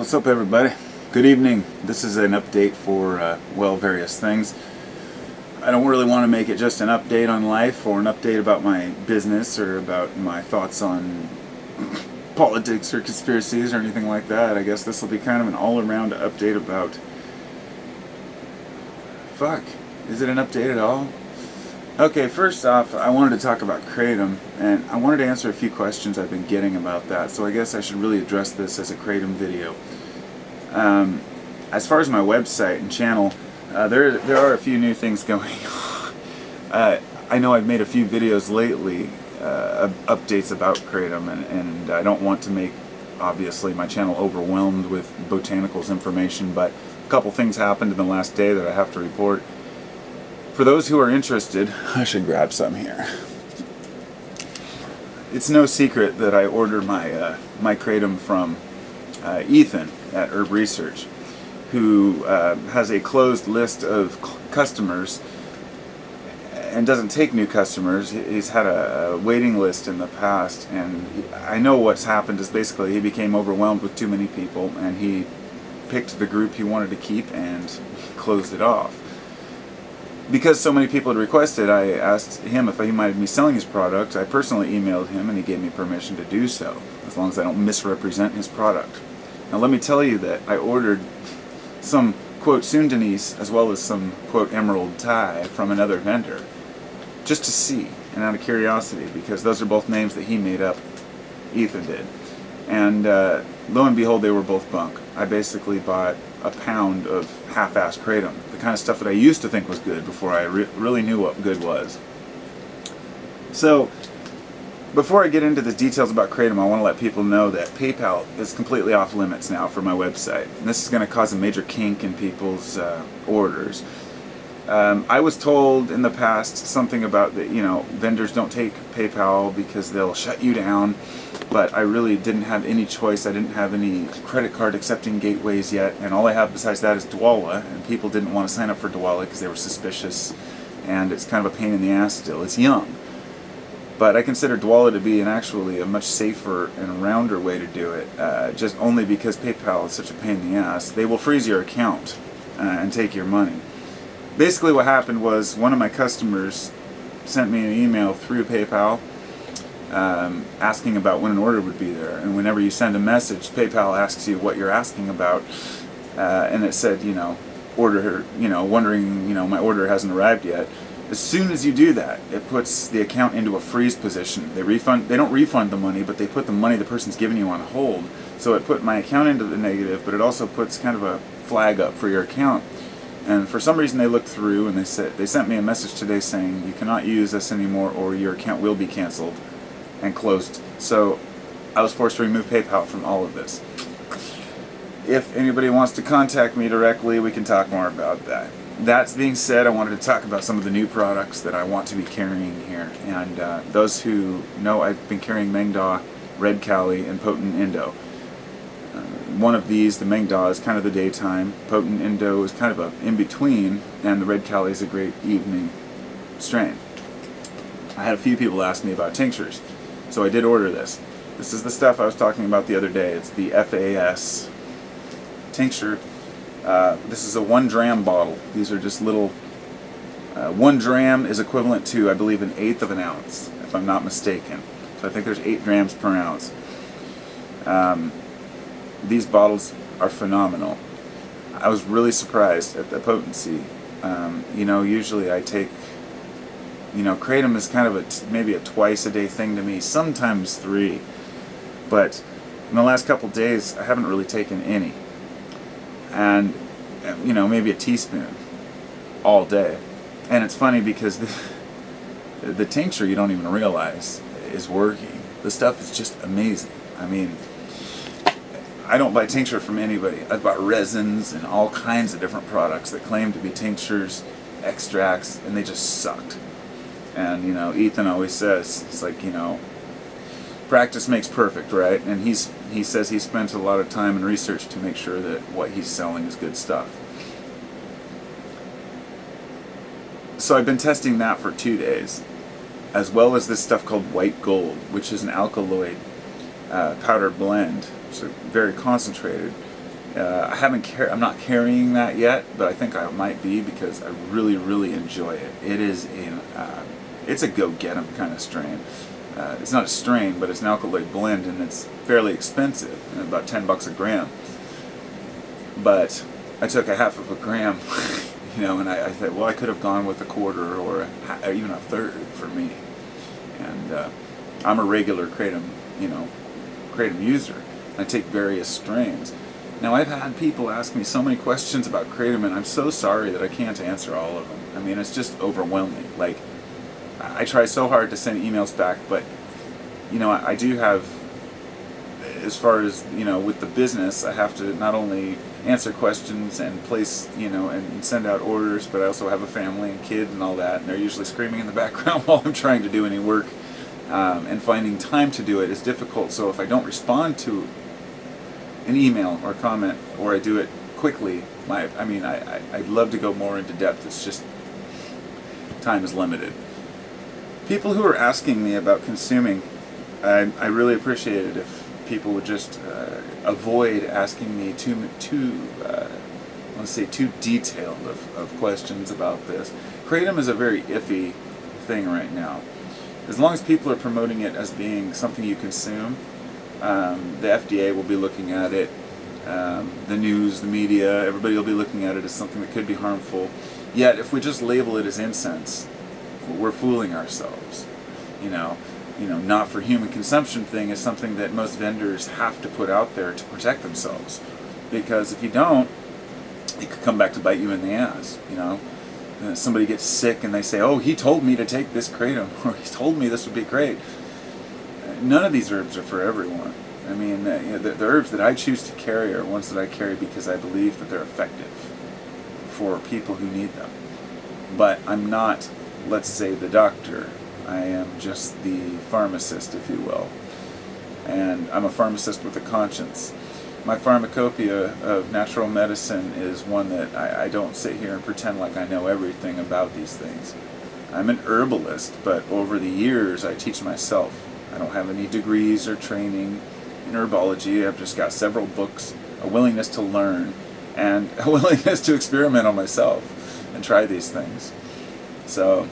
What's up, everybody? Good evening. This is an update for, various things. I don't really want to make it just an update on life or an update about my business or about my thoughts on politics or conspiracies or anything like that. I guess this will be kind of an all-around update about... Fuck. Is it an update at all? Okay, first off, I wanted to talk about Kratom, and I wanted to answer a few questions I've been getting about that, so I guess I should really address this as a Kratom video. As far as my website and channel, there are a few new things going on. I know I've made a few videos lately, updates about Kratom, and I don't want to make, obviously, my channel overwhelmed with botanicals information, but a couple things happened in the last day that I have to report. For those who are interested, I should grab some here. It's no secret that I ordered my Kratom from Ethan at Herb Research, who has a closed list of customers and doesn't take new customers. He's had a waiting list in the past, and I know what's happened is basically he became overwhelmed with too many people, and he picked the group he wanted to keep and closed it off. Because so many people had requested, I asked him if he minded me selling his product. I personally emailed him, and he gave me permission to do so, as long as I don't misrepresent his product. Now let me tell you that I ordered some, quote, Sundanese, as well as some, quote, Emerald Thai from another vendor, just to see, and out of curiosity, because those are both names that he made up, Ethan did. And lo and behold, they were both bunk. I basically bought a pound of half-assed Kratom, the kind of stuff that I used to think was good before I really knew what good was. So, before I get into the details about Kratom, I want to let people know that PayPal is completely off limits now for my website. And this is going to cause a major kink in people's orders. I was told in the past something about that, vendors don't take PayPal because they'll shut you down. But I really didn't have any choice. I didn't have any credit card accepting gateways yet, and all I have besides that is Dwolla, and people didn't want to sign up for Dwolla because they were suspicious, and it's kind of a pain in the ass still. It's young. But I consider Dwolla to be actually a much safer and rounder way to do it, just only because PayPal is such a pain in the ass. They will freeze your account and take your money. Basically what happened was one of my customers sent me an email through PayPal asking about when an order would be there, and whenever you send a message, PayPal asks you what you're asking about, and it said, order, wondering, my order hasn't arrived yet. As soon as you do that, it puts the account into a freeze position. They don't refund the money, but they put the money the person's giving you on hold. So it put my account into the negative, but it also puts kind of a flag up for your account. And for some reason they looked through and they sent me a message today saying you cannot use this anymore or your account will be canceled and closed. So I was forced to remove PayPal from all of this. If anybody wants to contact me directly, we can talk more about that. That being said, I wanted to talk about some of the new products that I want to be carrying here. And those who know, I've been carrying Mengda, Red Kali, and Potent Indo. One of these, the Mengda, is kind of the daytime. Potent Indo is kind of a in-between, and the Red Kali is a great evening strain. I had a few people ask me about tinctures. So I did order this. This is the stuff I was talking about the other day. It's the FAS tincture. This is a 1 dram bottle. These are just little... 1 dram is equivalent to, I believe, 1/8 of an ounce, if I'm not mistaken. So I think there's 8 grams per ounce. These bottles are phenomenal. I was really surprised at the potency. Usually I take... Kratom is kind of maybe a twice-a-day thing to me, sometimes 3. But in the last couple days, I haven't really taken any. And, maybe a teaspoon all day. And it's funny because the tincture you don't even realize is working. The stuff is just amazing. I mean, I don't buy tincture from anybody. I've bought resins and all kinds of different products that claim to be tinctures, extracts, and they just sucked. And, Ethan always says, it's like, practice makes perfect, right? And he says he spent a lot of time and research to make sure that what he's selling is good stuff. So I've been testing that for 2 days, as well as this stuff called White Gold, which is an alkaloid powder blend. It's very concentrated. I'm not carrying that yet, but I think I might be because I really, really enjoy it. It's a go-get-em kind of strain. It's not a strain, but it's an alkaloid blend, and it's fairly expensive, about $10 a gram. But I took a half of a gram, and I thought, well, I could have gone with a quarter or even a third for me. And I'm a regular kratom user. I take various strains. Now, I've had people ask me so many questions about kratom, and I'm so sorry that I can't answer all of them. I mean, it's just overwhelming. Like, I try so hard to send emails back, but, I do have, as far as, with the business, I have to not only answer questions and place, and send out orders, but I also have a family and kid and all that, and they're usually screaming in the background while I'm trying to do any work, and finding time to do it is difficult. So if I don't respond to an email or comment, or I do it quickly, I'd love to go more into depth. It's just time is limited. People who are asking me about consuming, I really appreciate it if people would just avoid asking me too detailed of questions about this. Kratom is a very iffy thing right now. As long as people are promoting it as being something you consume, the FDA will be looking at it, the news, the media, everybody will be looking at it as something that could be harmful. Yet, if we just label it as incense, we're fooling ourselves. Not for human consumption thing is something that most vendors have to put out there to protect themselves. Because if you don't, it could come back to bite you in the ass. Somebody gets sick and they say, oh, he told me to take this kratom, or he told me this would be great. None of these herbs are for everyone. I mean, the herbs that I choose to carry are ones that I carry because I believe that they're effective for people who need them. But I'm not, let's say, the doctor. I am just the pharmacist, if you will. And I'm a pharmacist with a conscience. My pharmacopoeia of natural medicine is one that I don't sit here and pretend like I know everything about these things. I'm an herbalist, but over the years I teach myself. I don't have any degrees or training in herbology. I've just got several books, a willingness to learn, and a willingness to experiment on myself and try these things. So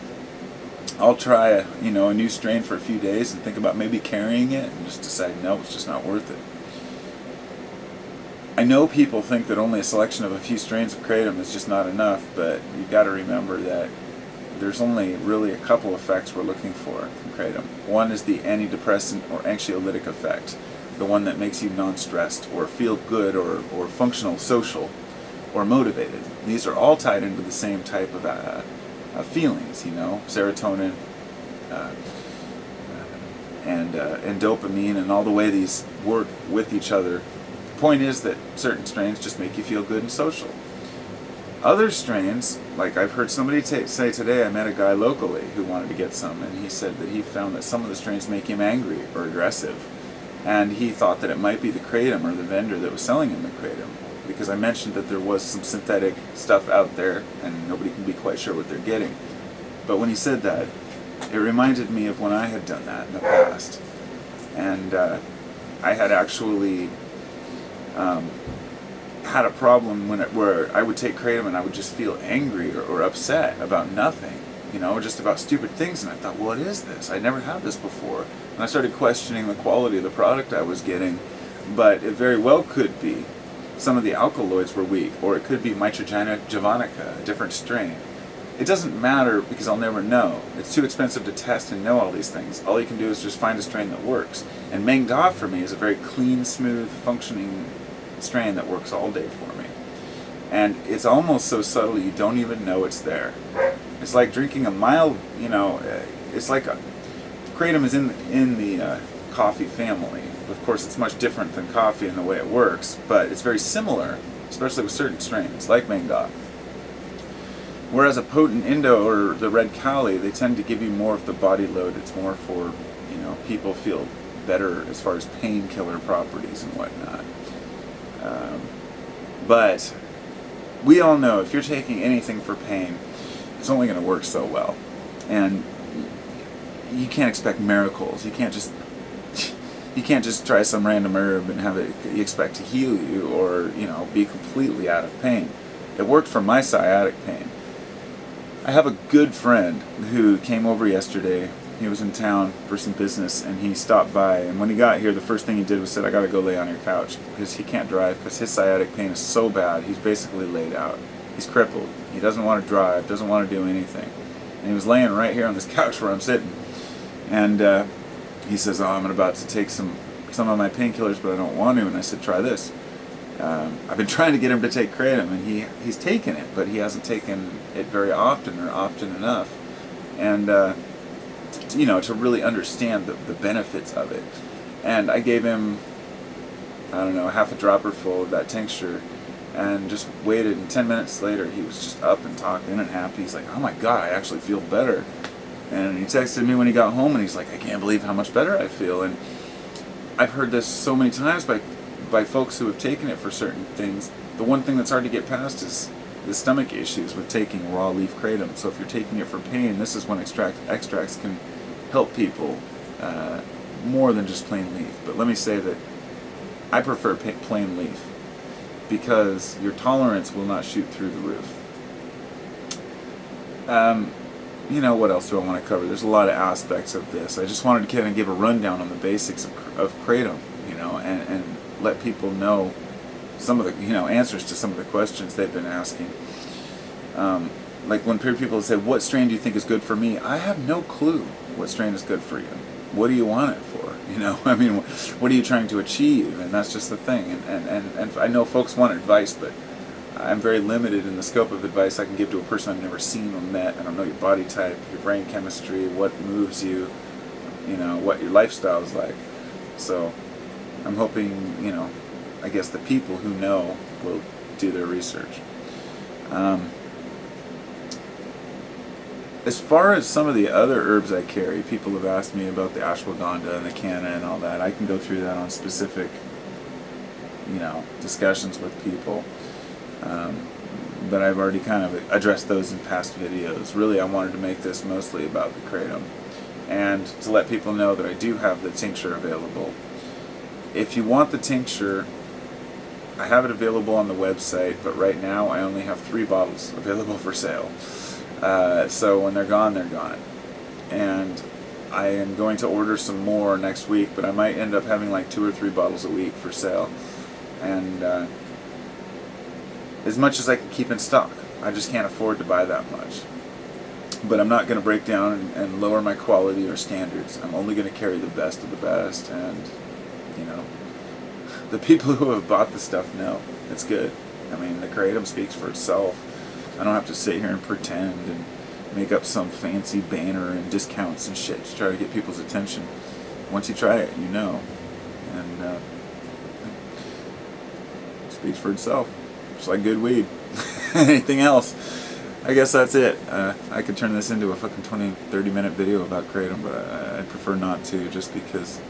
I'll try a new strain for a few days and think about maybe carrying it and just decide, no, it's just not worth it. I know people think that only a selection of a few strains of kratom is just not enough, but you've got to remember that there's only really a couple effects we're looking for from kratom. One is the antidepressant or anxiolytic effect, the one that makes you non-stressed or feel good or functional, social, or motivated. These are all tied into the same type of feelings, serotonin and dopamine, and all the way these work with each other. The point is that certain strains just make you feel good and social. Other strains, like I've heard somebody say today, I met a guy locally who wanted to get some, and he said that he found that some of the strains make him angry or aggressive, and he thought that it might be the kratom or the vendor that was selling him the kratom, because I mentioned that there was some synthetic stuff out there and nobody can be quite sure what they're getting. But when he said that, it reminded me of when I had done that in the past, and I had actually had a problem where I would take kratom and I would just feel angry or upset about nothing, just about stupid things. And I thought, what is this? I never had this before. And I started questioning the quality of the product I was getting. But it very well could be some of the alkaloids were weak, or it could be Mitragyna javanica, a different strain. It doesn't matter because I'll never know. It's too expensive to test and know all these things. All you can do is just find a strain that works. And Maeng Da for me is a very clean, smooth, functioning strain that works all day for me. And it's almost so subtle you don't even know it's there. It's like drinking a mild, it's like kratom is in the coffee family. Of course, it's much different than coffee in the way it works, but it's very similar, especially with certain strains, like Maeng Da. Whereas a potent Indo or the Red Kali, they tend to give you more of the body load. It's more for, people feel better as far as painkiller properties and whatnot. But we all know if you're taking anything for pain, it's only going to work so well. And you can't expect miracles. You you can't just try some random herb and have it you expect to heal you, or be completely out of pain. It worked for my sciatic pain. I have a good friend who came over yesterday. He was in town for some business, and he stopped by, and when he got here, the first thing he did was said, "I gotta go lay on your couch," because he can't drive, because his sciatic pain is so bad, he's basically laid out. He's crippled. He doesn't want to drive, doesn't want to do anything. And he was laying right here on this couch where I'm sitting. And he says, "Oh, I'm about to take some of my painkillers, but I don't want to." And I said, "Try this." I've been trying to get him to take kratom, and he's taken it, but he hasn't taken it very often, or often enough. And to really understand the benefits of it. And I gave him, I don't know, half a dropper full of that tincture, and just waited, and 10 minutes later he was just up and talking and happy. He's like, "Oh my God, I actually feel better." And he texted me when he got home, and he's like, "I can't believe how much better I feel." And I've heard this so many times by folks who have taken it for certain things. The one thing that's hard to get past is the stomach issues with taking raw leaf kratom. So if you're taking it for pain, this is when extracts can help people more than just plain leaf. But let me say that I prefer plain leaf, because your tolerance will not shoot through the roof. What else do I want to cover? There's a lot of aspects of this. I just wanted to kind of give a rundown on the basics of kratom, and let people know some of the answers to some of the questions they've been asking. Like when people say, "What strain do you think is good for me?" I have no clue what strain is good for you. What do you want it for? What are you trying to achieve? And that's just the thing. And I know folks want advice, but I'm very limited in the scope of advice I can give to a person I've never seen or met. I don't know your body type, your brain chemistry, what moves you, what your lifestyle is like. So I'm hoping, I guess the people who know will do their research. As far as some of the other herbs I carry, people have asked me about the ashwagandha and the canna and all that. I can go through that on specific, discussions with people. But I've already kind of addressed those in past videos. Really, I wanted to make this mostly about the kratom, and to let people know that I do have the tincture available. If you want the tincture, I have it available on the website, but right now I only have 3 bottles available for sale. So when they're gone, they're gone. And I am going to order some more next week, but I might end up having like 2 or 3 bottles a week for sale. And as much as I can keep in stock. I just can't afford to buy that much. But I'm not going to break down and lower my quality or standards. I'm only going to carry the best of the best, and the people who have bought the stuff know it's good. I mean, the kratom speaks for itself. I don't have to sit here and pretend and make up some fancy banner and discounts and shit to try to get people's attention. Once you try it, you know. And it speaks for itself. Just like good weed. Anything else? I guess that's it. I could turn this into a fucking 20-30 minute video about kratom, but I'd prefer not to, just because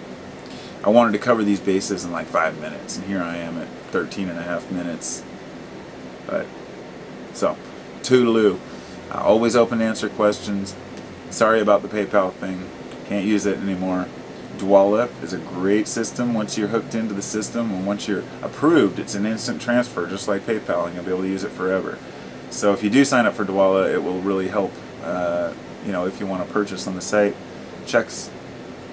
I wanted to cover these bases in like 5 minutes, and here I am at 13 and a half minutes. But, so, toodaloo. Always open to answer questions. Sorry about the PayPal thing. Can't use it anymore. Dwolla is a great system once you're hooked into the system, and once you're approved, it's an instant transfer, just like PayPal, and you'll be able to use it forever. So if you do sign up for Dwolla, it will really help, if you want to purchase on the site. Checks,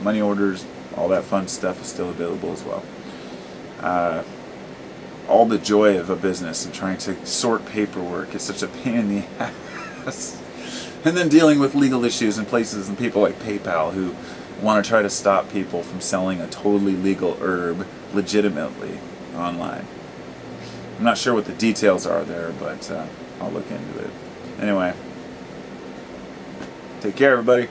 money orders, all that fun stuff is still available as well. All the joy of a business and trying to sort paperwork is such a pain in the ass. And then dealing with legal issues and places and people like PayPal who want to try to stop people from selling a totally legal herb legitimately online. I'm not sure what the details are there, but I'll look into it. Anyway, take care, everybody.